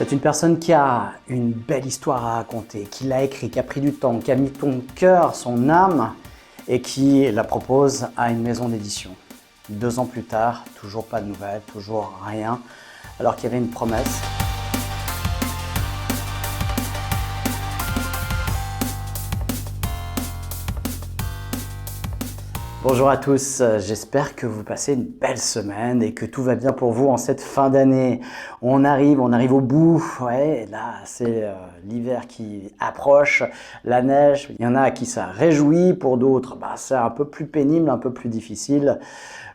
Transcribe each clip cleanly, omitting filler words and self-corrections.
C'est une personne qui a une belle histoire à raconter, qui l'a écrit, qui a pris du temps, qui a mis ton cœur, son âme et qui la propose à une maison d'édition. 2 ans plus tard, toujours pas de nouvelles, toujours rien, alors qu'il y avait une promesse. Bonjour à tous, j'espère que vous passez une belle semaine et que tout va bien pour vous en cette fin d'année. On arrive au bout, ouais, là c'est l'hiver qui approche, la neige, il y en a à qui ça réjouit, pour d'autres c'est un peu plus pénible, un peu plus difficile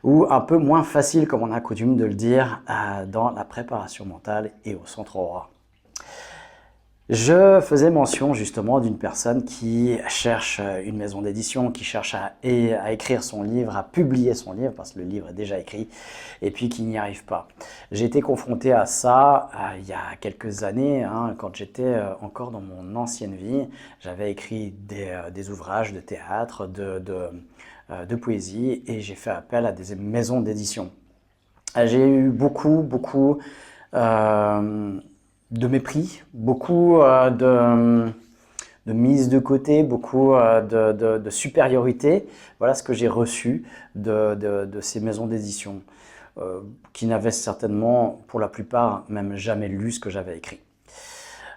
ou un peu moins facile comme on a coutume de le dire dans la préparation mentale et au centre Aura. Je faisais mention justement d'une personne qui cherche une maison d'édition, qui cherche à écrire son livre, à publier son livre, parce que le livre est déjà écrit, et puis qui n'y arrive pas. J'ai été confronté à ça il y a quelques années, quand j'étais encore dans mon ancienne vie. J'avais écrit des ouvrages de théâtre, de poésie, et j'ai fait appel à des maisons d'édition. J'ai eu beaucoup de mépris, beaucoup de mise de côté, beaucoup de supériorité. Voilà ce que j'ai reçu de ces maisons d'édition, qui n'avaient certainement, pour la plupart, même jamais lu ce que j'avais écrit.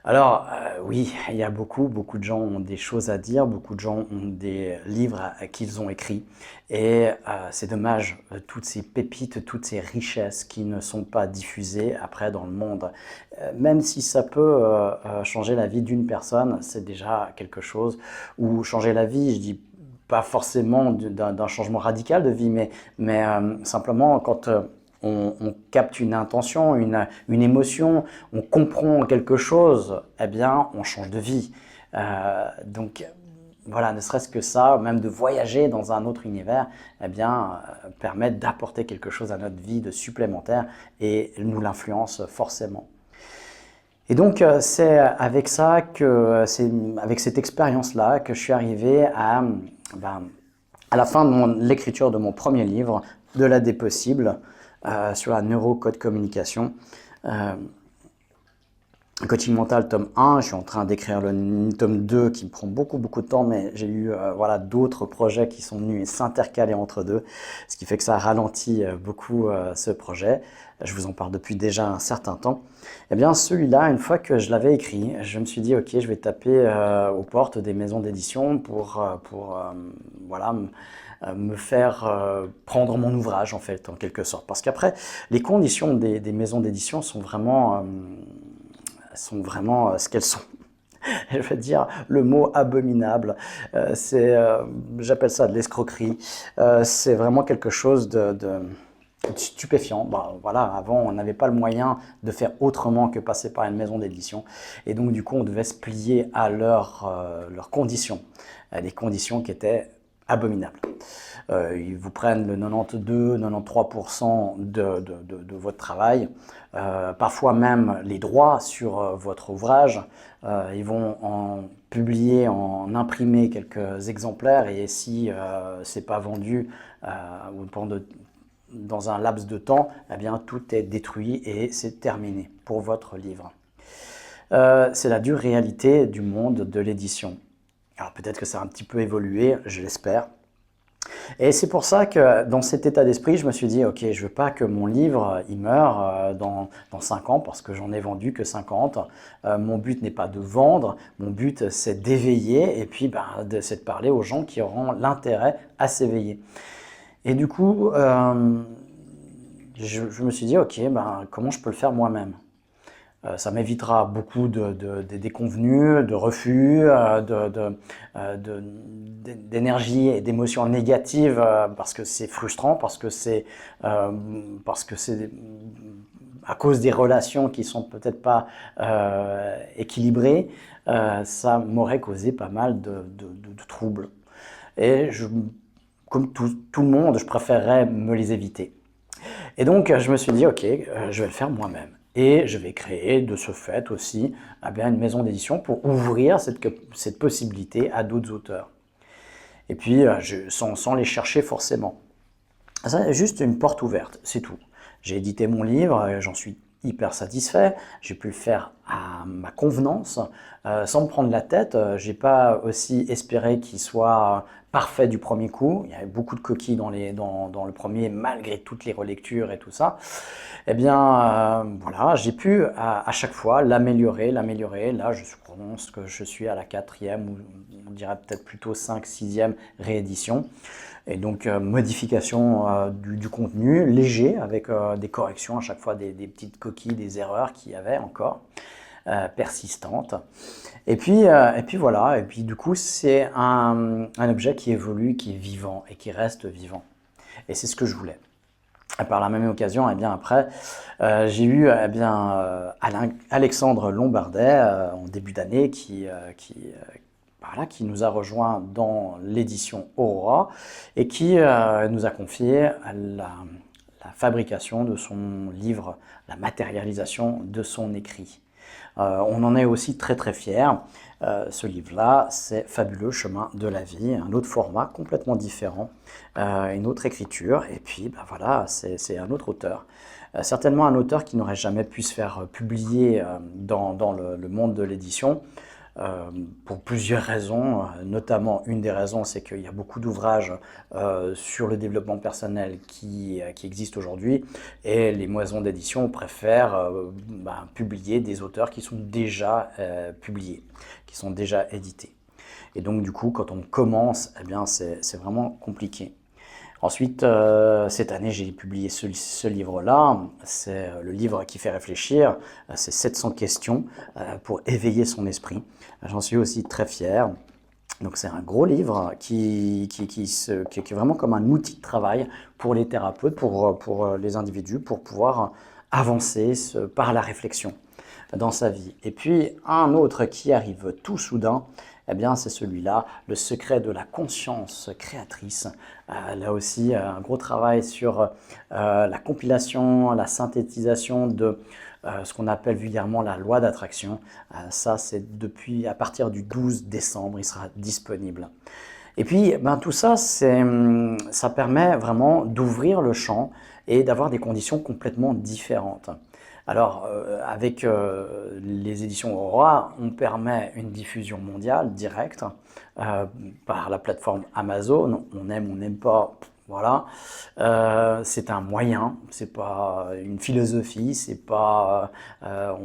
Alors oui, il y a beaucoup de gens ont des choses à dire, beaucoup de gens ont des livres qu'ils ont écrits et c'est dommage, toutes ces pépites, toutes ces richesses qui ne sont pas diffusées après dans le monde. Même si ça peut changer la vie d'une personne, c'est déjà quelque chose, ou changer la vie, je dis pas forcément d'un changement radical de vie, mais simplement quand on capte une intention, une émotion, on comprend quelque chose, eh bien, on change de vie. Donc, voilà, ne serait-ce que ça, même de voyager dans un autre univers, eh bien, permet d'apporter quelque chose à notre vie de supplémentaire et nous l'influence forcément. Et donc, c'est avec ça c'est avec cette expérience-là que je suis arrivé à la fin de l'écriture de mon premier livre, Au-delà des possibles, sur la neurocode communication. Coaching mental tome 1, je suis en train d'écrire le tome 2 qui me prend beaucoup de temps, mais j'ai eu d'autres projets qui sont venus s'intercaler entre deux, ce qui fait que ça ralentit beaucoup ce projet. Je vous en parle depuis déjà un certain temps. Eh bien celui-là, une fois que je l'avais écrit, je me suis dit ok, je vais taper aux portes des maisons d'édition pour me faire prendre mon ouvrage en fait, en quelque sorte. Parce qu'après, les conditions des maisons d'édition sont vraiment ce qu'elles sont. Je veux dire le mot abominable, j'appelle ça de l'escroquerie, c'est vraiment quelque chose de stupéfiant. Avant on n'avait pas le moyen de faire autrement que passer par une maison d'édition et donc du coup on devait se plier à leurs conditions, des conditions qui étaient abominables. Ils vous prennent le 92-93% de votre travail, parfois même les droits sur votre ouvrage. Ils vont en publier, en imprimer quelques exemplaires et si c'est pas vendu dans un laps de temps, eh bien tout est détruit et c'est terminé pour votre livre. C'est la dure réalité du monde de l'édition. Alors peut-être que ça a un petit peu évolué, je l'espère. Et c'est pour ça que dans cet état d'esprit, je me suis dit, ok, je veux pas que mon livre il meure dans 5 ans parce que j'en ai vendu que 50. Mon but n'est pas de vendre, mon but c'est d'éveiller et puis c'est de parler aux gens qui auront l'intérêt à s'éveiller. Et du coup, je me suis dit, ok, comment je peux le faire moi-même ? Ça m'évitera beaucoup de déconvenues, de refus, d'énergie et d'émotions négatives parce que c'est frustrant, parce que c'est à cause des relations qui sont peut-être pas équilibrées, ça m'aurait causé pas mal de troubles. Et comme tout le monde, je préférerais me les éviter. Et donc, je me suis dit, ok, je vais le faire moi-même. Et je vais créer de ce fait aussi une maison d'édition pour ouvrir cette possibilité à d'autres auteurs. Et puis, sans les chercher forcément. C'est juste une porte ouverte, c'est tout. J'ai édité mon livre, j'en suis hyper satisfait. J'ai pu le faire à ma convenance, sans me prendre la tête. J'ai pas aussi espéré qu'il soit parfait du premier coup. Il y avait beaucoup de coquilles dans le premier, malgré toutes les relectures et tout ça. Eh bien, voilà, j'ai pu à chaque fois l'améliorer. Là, je pense que je suis à la 4e, ou on dirait peut-être plutôt 5, 6e réédition. Et donc, modification du contenu, léger, avec des corrections à chaque fois, des petites coquilles, des erreurs qu'il y avait encore, persistantes. Et puis voilà, et puis du coup, c'est un objet qui évolue, qui est vivant et qui reste vivant. Et c'est ce que je voulais. Et par la même occasion, eh bien après, j'ai eu Alexandre Lombardet en début d'année voilà, qui nous a rejoint dans l'édition Aurora et qui nous a confié la fabrication de son livre, la matérialisation de son écrit. On en est aussi très très fiers. Ce livre-là, c'est Fabuleux chemin de la vie, un autre format complètement différent, une autre écriture, et puis ben voilà, c'est un autre auteur. Certainement un auteur qui n'aurait jamais pu se faire publier dans le monde de l'édition, pour plusieurs raisons, notamment une des raisons, c'est qu'il y a beaucoup d'ouvrages sur le développement personnel qui existent aujourd'hui, et les maisons d'édition préfèrent publier des auteurs qui sont déjà publiés, qui sont déjà édités. Et donc du coup, quand on commence, eh bien c'est vraiment compliqué. Ensuite, cette année, j'ai publié ce livre-là. C'est le livre qui fait réfléchir. C'est 700 questions pour éveiller son esprit. J'en suis aussi très fier. Donc c'est un gros livre qui est vraiment comme un outil de travail pour les thérapeutes, pour les individus, pour pouvoir avancer par la réflexion dans sa vie. Et puis un autre qui arrive tout soudain, eh bien c'est celui-là, Le secret de la conscience créatrice. Là aussi, un gros travail sur la compilation, la synthétisation de ce qu'on appelle vulgairement la loi d'attraction. Ça, c'est à partir du 12 décembre, il sera disponible. Et puis, tout ça, ça permet vraiment d'ouvrir le champ et d'avoir des conditions complètement différentes. Alors, avec les éditions Aurora, on permet une diffusion mondiale directe par la plateforme Amazon. On aime, on n'aime pas, voilà. C'est un moyen, c'est pas une philosophie, c'est pas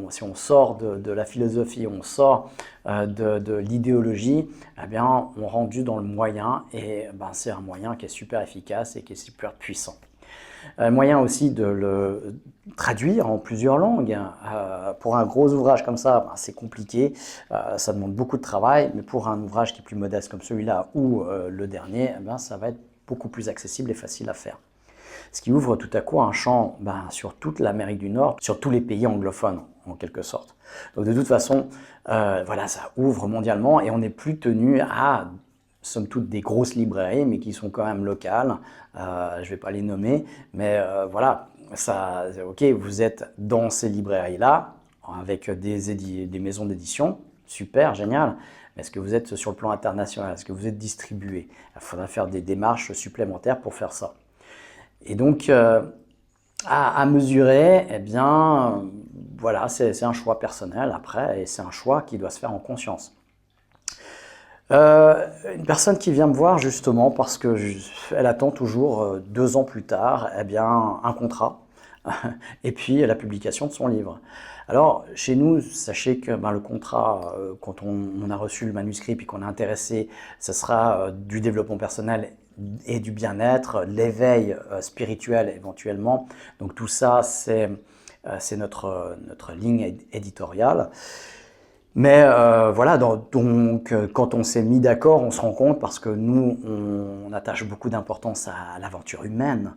si on sort de la philosophie, on sort de l'idéologie, eh bien, on rentre juste dans le moyen, et c'est un moyen qui est super efficace et qui est super puissant. Moyen aussi de le traduire en plusieurs langues. Pour un gros ouvrage comme ça, c'est compliqué, ça demande beaucoup de travail, mais pour un ouvrage qui est plus modeste comme celui-là ou le dernier, ça va être beaucoup plus accessible et facile à faire. Ce qui ouvre tout à coup un champ sur toute l'Amérique du Nord, sur tous les pays anglophones en quelque sorte. Donc de toute façon, voilà, ça ouvre mondialement et on n'est plus tenu à somme toute des grosses librairies, mais qui sont quand même locales. Je ne vais pas les nommer, mais voilà, ok, vous êtes dans ces librairies-là, avec des maisons d'édition, super, génial. Mais est-ce que vous êtes sur le plan international? Est-ce que vous êtes distribué? Il faudra faire des démarches supplémentaires pour faire ça. Et donc, à mesurer, eh bien, voilà, c'est un choix personnel après, et c'est un choix qui doit se faire en conscience. Une personne qui vient me voir justement parce qu'elle attend toujours 2 ans plus tard, eh bien, un contrat et puis la publication de son livre. Alors chez nous, sachez que le contrat, quand on a reçu le manuscrit puis qu'on est intéressé, ce sera du développement personnel et du bien-être, l'éveil spirituel éventuellement. Donc tout ça, c'est notre ligne éditoriale. Mais voilà, donc quand on s'est mis d'accord, on se rend compte, parce que nous, on attache beaucoup d'importance à l'aventure humaine.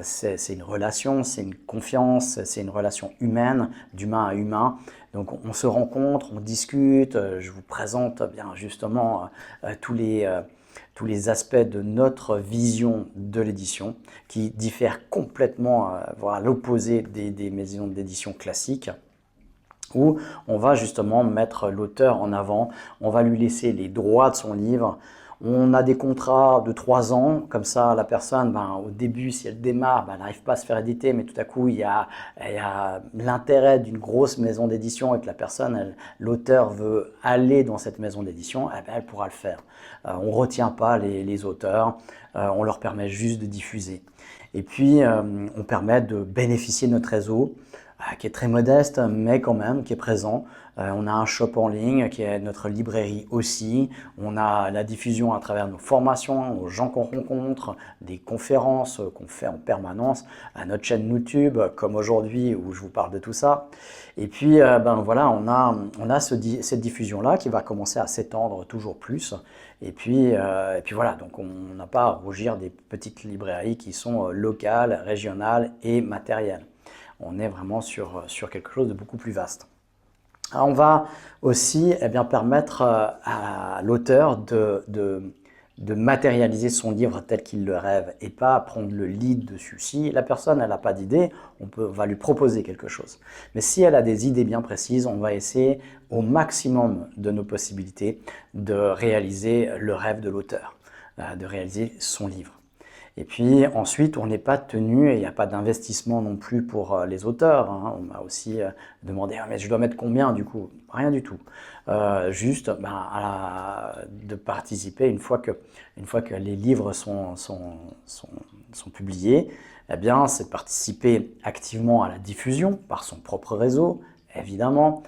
C'est une relation, c'est une confiance, c'est une relation humaine, d'humain à humain. Donc on se rencontre, on discute, je vous présente bien justement tous les aspects de notre vision de l'édition, qui diffèrent complètement, à l'opposé des maisons d'édition classiques, où on va justement mettre l'auteur en avant, on va lui laisser les droits de son livre, On a des contrats de 3 ans, comme ça la personne, au début, si elle démarre, elle n'arrive pas à se faire éditer, mais tout à coup, il y a l'intérêt d'une grosse maison d'édition et que la personne, l'auteur veut aller dans cette maison d'édition, elle pourra le faire. On ne retient pas les auteurs, on leur permet juste de diffuser. Et puis, on permet de bénéficier de notre réseau, qui est très modeste, mais quand même, qui est présent. On a un shop en ligne, qui est notre librairie aussi. On a la diffusion à travers nos formations, aux gens qu'on rencontre, des conférences qu'on fait en permanence, à notre chaîne YouTube, comme aujourd'hui, où je vous parle de tout ça. Et puis, voilà, on a cette diffusion-là qui va commencer à s'étendre toujours plus. Et puis voilà, donc on n'a pas à rougir des petites librairies qui sont locales, régionales et matérielles. On est vraiment sur quelque chose de beaucoup plus vaste. Alors on va aussi permettre à l'auteur de matérialiser son livre tel qu'il le rêve et pas prendre le lead dessus. Si la personne n'a pas d'idée, on va lui proposer quelque chose. Mais si elle a des idées bien précises, on va essayer au maximum de nos possibilités de réaliser le rêve de l'auteur, de réaliser son livre. Et puis ensuite, on n'est pas tenu, et il n'y a pas d'investissement non plus pour les auteurs. On m'a aussi demandé, mais je dois mettre combien du coup? Rien du tout. Juste de participer une fois que les livres sont publiés, c'est de participer activement à la diffusion par son propre réseau, évidemment.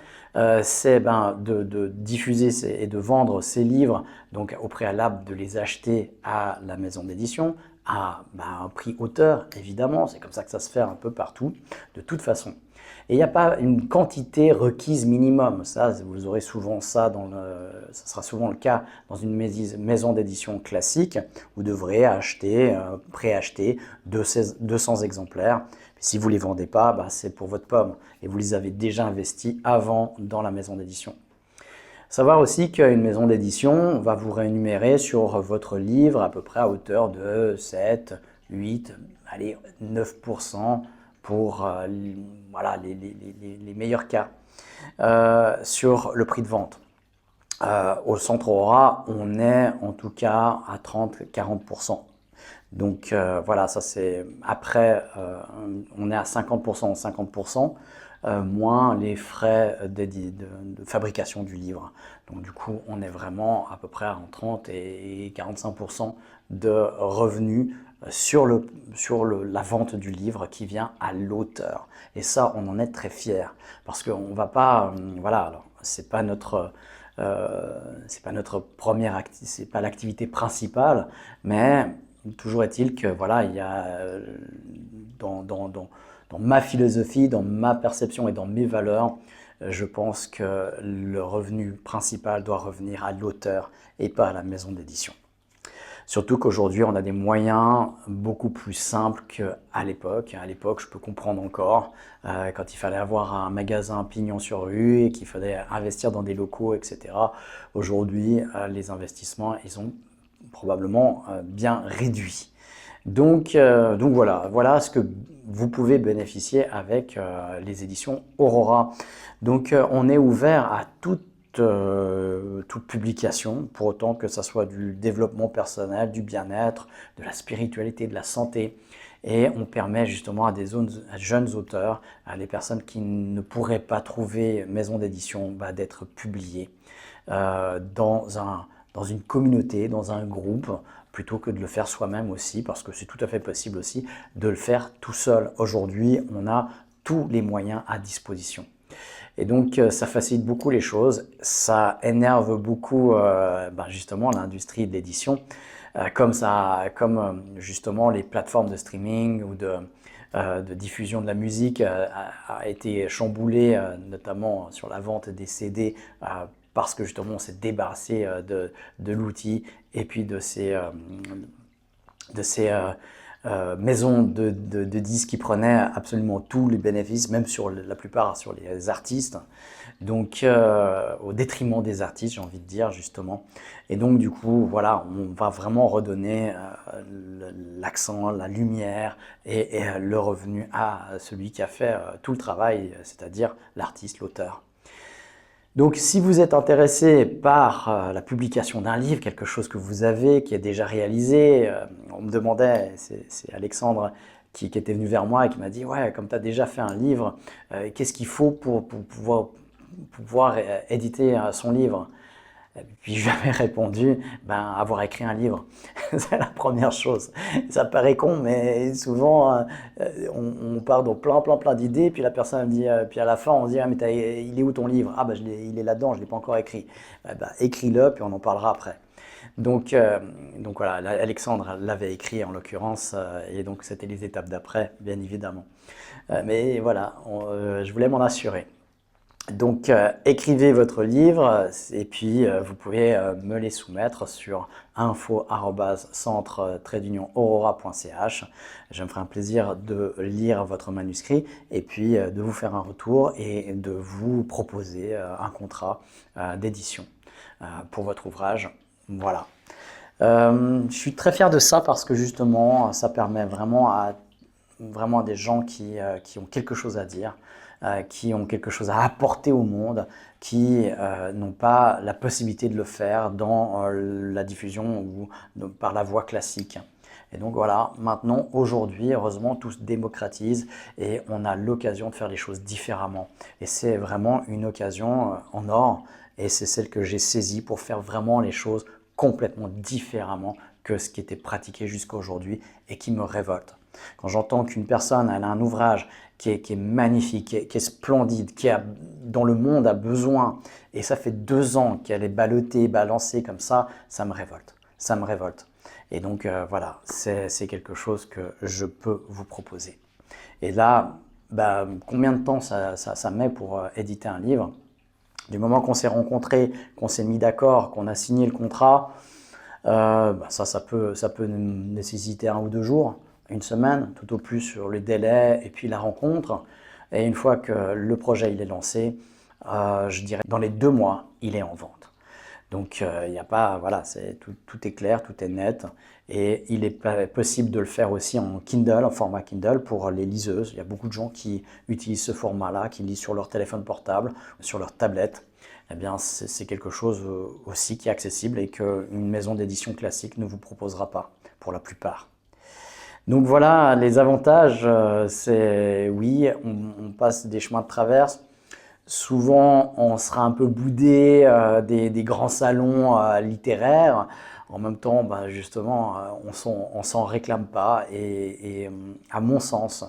C'est de diffuser et de vendre ces livres, donc au préalable de les acheter à la maison d'édition, à un prix auteur, évidemment, c'est comme ça que ça se fait un peu partout, de toute façon. Et il n'y a pas une quantité requise minimum, ça, vous aurez souvent ça, ça sera souvent le cas dans une maison d'édition classique, vous devrez acheter, préacheter 200 exemplaires. Si vous ne les vendez pas, c'est pour votre pomme, et vous les avez déjà investis avant dans la maison d'édition. Savoir aussi qu'une maison d'édition va vous rémunérer sur votre livre à peu près à hauteur de 7, 8, allez, 9% pour voilà, les meilleurs cas sur le prix de vente. Au Centre Aura, on est en tout cas à 30-40%. Donc voilà, ça c'est après, on est à 50% en 50%. Moins les frais de fabrication du livre. Donc du coup, on est vraiment à peu près entre 30 et 45% de revenus sur la vente du livre qui vient à l'auteur. Et ça, on en est très fiers parce qu'on ne va pas, voilà, alors c'est pas notre première activité, c'est pas l'activité principale, mais toujours est-il que voilà, il y a dans ma philosophie, dans ma perception et dans mes valeurs, je pense que le revenu principal doit revenir à l'auteur et pas à la maison d'édition. Surtout qu'aujourd'hui, on a des moyens beaucoup plus simples qu'à l'époque. À l'époque, je peux comprendre encore, quand il fallait avoir un magasin pignon sur rue et qu'il fallait investir dans des locaux, etc. Aujourd'hui, les investissements, ils ont probablement bien réduit. Donc voilà ce que vous pouvez bénéficier avec les éditions Aurora. Donc on est ouvert à toute publication, pour autant que ça soit du développement personnel, du bien-être, de la spiritualité, de la santé. Et on permet justement à jeunes auteurs, à des personnes qui ne pourraient pas trouver maison d'édition, d'être publiés dans une communauté, dans un groupe, plutôt que de le faire soi-même aussi, parce que c'est tout à fait possible aussi de le faire tout seul. Aujourd'hui, on a tous les moyens à disposition. Et donc, ça facilite beaucoup les choses, ça énerve beaucoup justement l'industrie de l'édition, comme justement les plateformes de streaming ou de diffusion de la musique a été chamboulée, notamment sur la vente des CD, parce que justement on s'est débarrassé de l'outil et puis de ces maisons de disques qui prenaient absolument tous les bénéfices, même sur la plupart sur les artistes, donc au détriment des artistes, j'ai envie de dire justement. Et donc du coup, voilà, on va vraiment redonner l'accent, la lumière et le revenu à celui qui a fait tout le travail, c'est-à-dire l'artiste, l'auteur. Donc, si vous êtes intéressé par la publication d'un livre, quelque chose que vous avez, qui est déjà réalisé, on me demandait, c'est Alexandre qui était venu vers moi et qui m'a dit « Ouais, comme tu as déjà fait un livre, qu'est-ce qu'il faut pour pouvoir éditer son livre ?» Et puis je lui avais répondu, avoir écrit un livre, c'est la première chose. Ça paraît con, mais souvent on part dans plein d'idées, puis la personne me dit, puis à la fin on se dit, ah, mais il est où ton livre? Ah il est là-dedans, je ne l'ai pas encore écrit. Écris-le, puis on en parlera après. Donc voilà, Alexandre l'avait écrit en l'occurrence, et donc c'était les étapes d'après, bien évidemment. Mais voilà, je voulais m'en assurer. Donc, écrivez votre livre et puis vous pouvez me les soumettre sur info@centre-aurora.ch. Je me ferai un plaisir de lire votre manuscrit et puis de vous faire un retour et de vous proposer un contrat d'édition pour votre ouvrage. Voilà. Je suis très fier de ça parce que justement, ça permet vraiment à des gens qui ont quelque chose à dire, qui ont quelque chose à apporter au monde, qui n'ont pas la possibilité de le faire dans la diffusion ou par la voie classique. Et donc voilà, maintenant, aujourd'hui, heureusement, tout se démocratise et on a l'occasion de faire les choses différemment. Et c'est vraiment une occasion en or et c'est celle que j'ai saisie pour faire vraiment les choses complètement différemment que ce qui était pratiqué jusqu'à aujourd'hui et qui me révolte. Quand j'entends qu'une personne elle a un ouvrage qui est magnifique, qui est splendide, dont le monde a besoin, et ça fait 2 ans qu'elle est ballottée, balancée comme ça me révolte. Ça me révolte. Et donc voilà, c'est quelque chose que je peux vous proposer. Et là, combien de temps ça met pour éditer un livre? Du moment qu'on s'est rencontrés, qu'on s'est mis d'accord, qu'on a signé le contrat, ça peut nécessiter 1 ou 2 jours. Une semaine, tout au plus sur le délai et puis la rencontre. Et une fois que le projet il est lancé, je dirais dans les 2 mois, il est en vente. Donc il n'y a pas, voilà, tout est clair, tout est net. Et il est possible de le faire aussi en Kindle, en format Kindle pour les liseuses. Il y a beaucoup de gens qui utilisent ce format-là, qui lisent sur leur téléphone portable, sur leur tablette. Eh bien, c'est quelque chose aussi qui est accessible et qu'une maison d'édition classique ne vous proposera pas pour la plupart. Donc voilà, les avantages, c'est oui, on passe des chemins de traverse. Souvent, on sera un peu boudé des grands salons littéraires. En même temps, justement, on s'en réclame pas. Et à mon sens,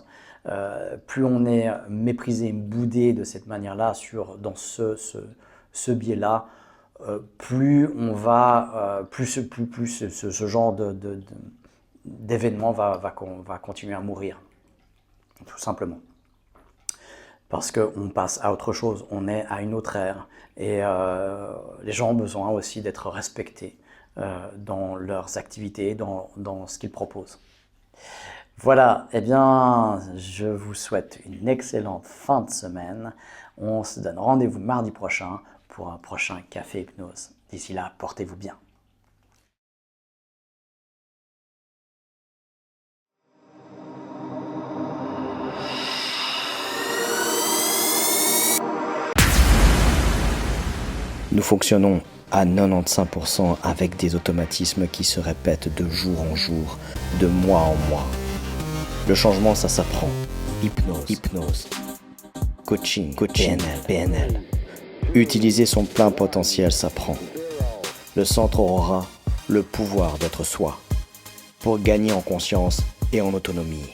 plus on est méprisé, boudé de cette manière-là, dans ce biais-là, plus on va, plus ce genre d'événement va continuer à mourir, tout simplement. Parce qu'on passe à autre chose, on est à une autre ère et les gens ont besoin aussi d'être respectés dans leurs activités, dans ce qu'ils proposent. Voilà, eh bien, je vous souhaite une excellente fin de semaine. On se donne rendez-vous mardi prochain pour un prochain Café Hypnose. D'ici là, portez-vous bien. Nous fonctionnons à 95% avec des automatismes qui se répètent de jour en jour, de mois en mois. Le changement, ça s'apprend. Hypnose. Coaching, PNL. Utiliser son plein potentiel s'apprend. Le Centre Aurora, le pouvoir d'être soi. Pour gagner en conscience et en autonomie.